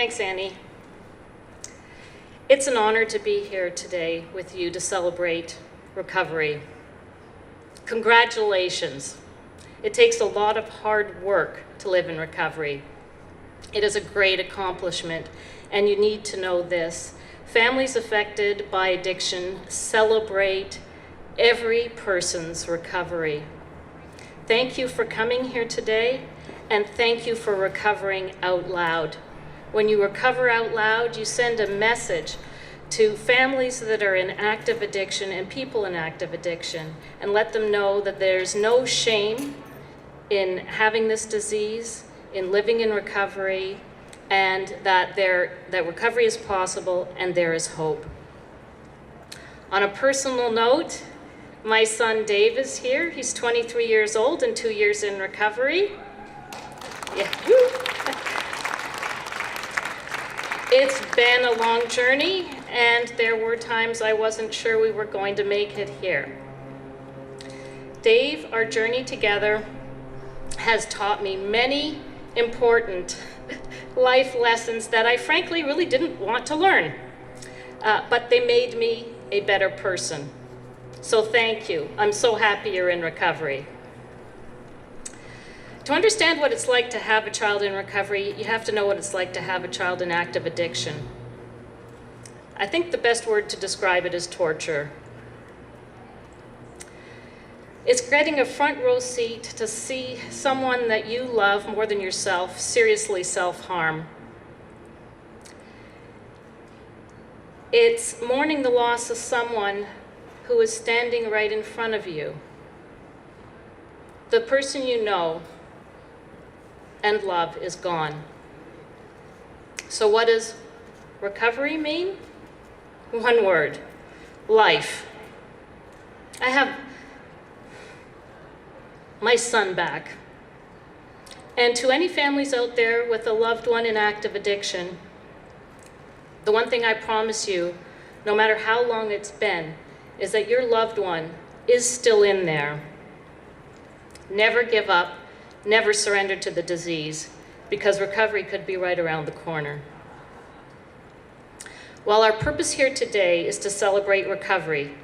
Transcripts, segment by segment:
Thanks, Annie. It's an honor to be here today with you to celebrate recovery. Congratulations. It takes a lot of hard work to live in recovery. It is a great accomplishment, and you need to know this. Families affected by addiction celebrate every person's recovery. Thank you for coming here today, and thank you for recovering out loud. When you recover out loud, you send a message to families that are in active addiction and people in active addiction, and let them know that there's no shame in having this disease, in living in recovery, and that recovery is possible and there is hope. On a personal note, my son Dave is here. He's 23 years old and 2 years in recovery. Yeah. It's been a long journey, and there were times I wasn't sure we were going to make it here. Dave, our journey together has taught me many important life lessons that I frankly really didn't want to learn, but they made me a better person. So thank you. I'm so happy you're in recovery. To understand what it's like to have a child in recovery, you have to know what it's like to have a child in active addiction. I think the best word to describe it is torture. It's getting a front row seat to see someone that you love more than yourself seriously self-harm. It's mourning the loss of someone who is standing right in front of you. The person you know and love is gone. So what does recovery mean? One word: life. I have my son back. And to any families out there with a loved one in active addiction, the one thing I promise you, no matter how long it's been, is that your loved one is still in there. Never give up, never surrender to the disease, because recovery could be right around the corner. While our purpose here today is to celebrate recovery,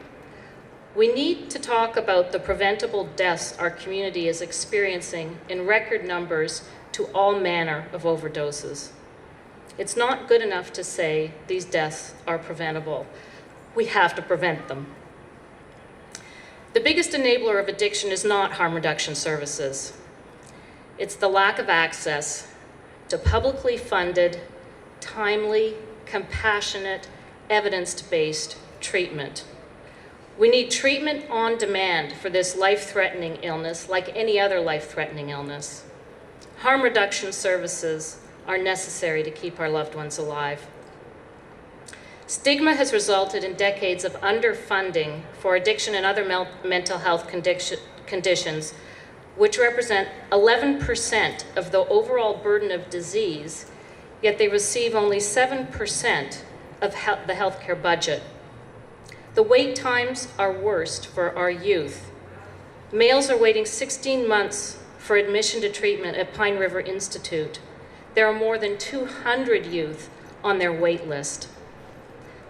we need to talk about the preventable deaths our community is experiencing in record numbers to all manner of overdoses. It's not good enough to say these deaths are preventable. We have to prevent them. The biggest enabler of addiction is not harm reduction services. It's the lack of access to publicly funded, timely, compassionate, evidence-based treatment. We need treatment on demand for this life-threatening illness, like any other life-threatening illness. Harm reduction services are necessary to keep our loved ones alive. Stigma has resulted in decades of underfunding for addiction and other mental health conditions, which represent 11% of the overall burden of disease, yet they receive only 7% of the healthcare budget. The wait times are worst for our youth. Males are waiting 16 months for admission to treatment at Pine River Institute. There are more than 200 youth on their wait list.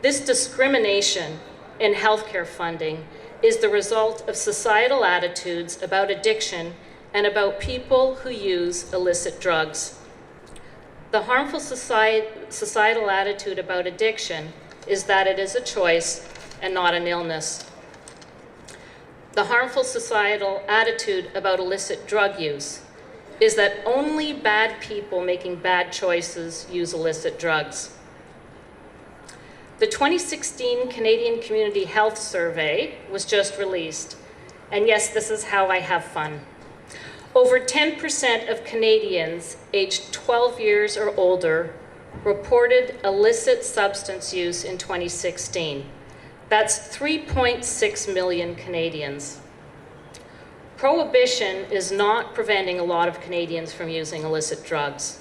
This discrimination in healthcare funding is the result of societal attitudes about addiction and about people who use illicit drugs. The harmful societal attitude about addiction is that it is a choice and not an illness. The harmful societal attitude about illicit drug use is that only bad people making bad choices use illicit drugs. The 2016 Canadian Community Health Survey was just released, and yes, this is how I have fun. Over 10% of Canadians aged 12 years or older reported illicit substance use in 2016. That's 3.6 million Canadians. Prohibition is not preventing a lot of Canadians from using illicit drugs.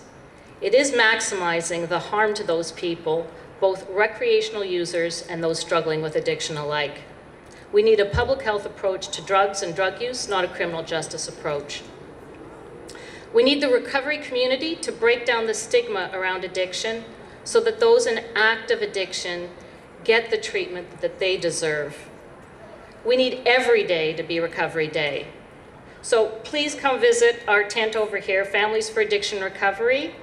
It is maximizing the harm to those people, both recreational users and those struggling with addiction alike. We need a public health approach to drugs and drug use, not a criminal justice approach. We need the recovery community to break down the stigma around addiction so that those in active addiction get the treatment that they deserve. We need every day to be Recovery Day. So please come visit our tent over here, Families for Addiction Recovery.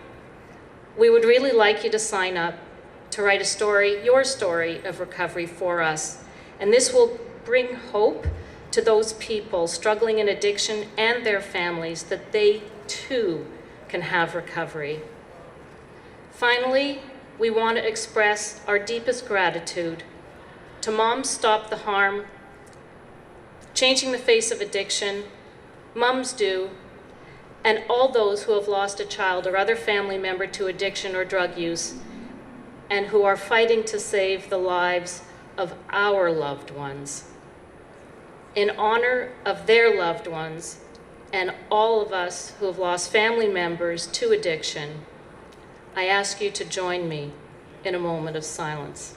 We would really like you to sign up to write a story, your story of recovery for us. And this will bring hope to those people struggling in addiction and their families that they too can have recovery. Finally, we want to express our deepest gratitude to Moms Stop the Harm, Changing the Face of Addiction, Mums Do, and all those who have lost a child or other family member to addiction or drug use, and who are fighting to save the lives of our loved ones. In honor of their loved ones and all of us who have lost family members to addiction, I ask you to join me in a moment of silence.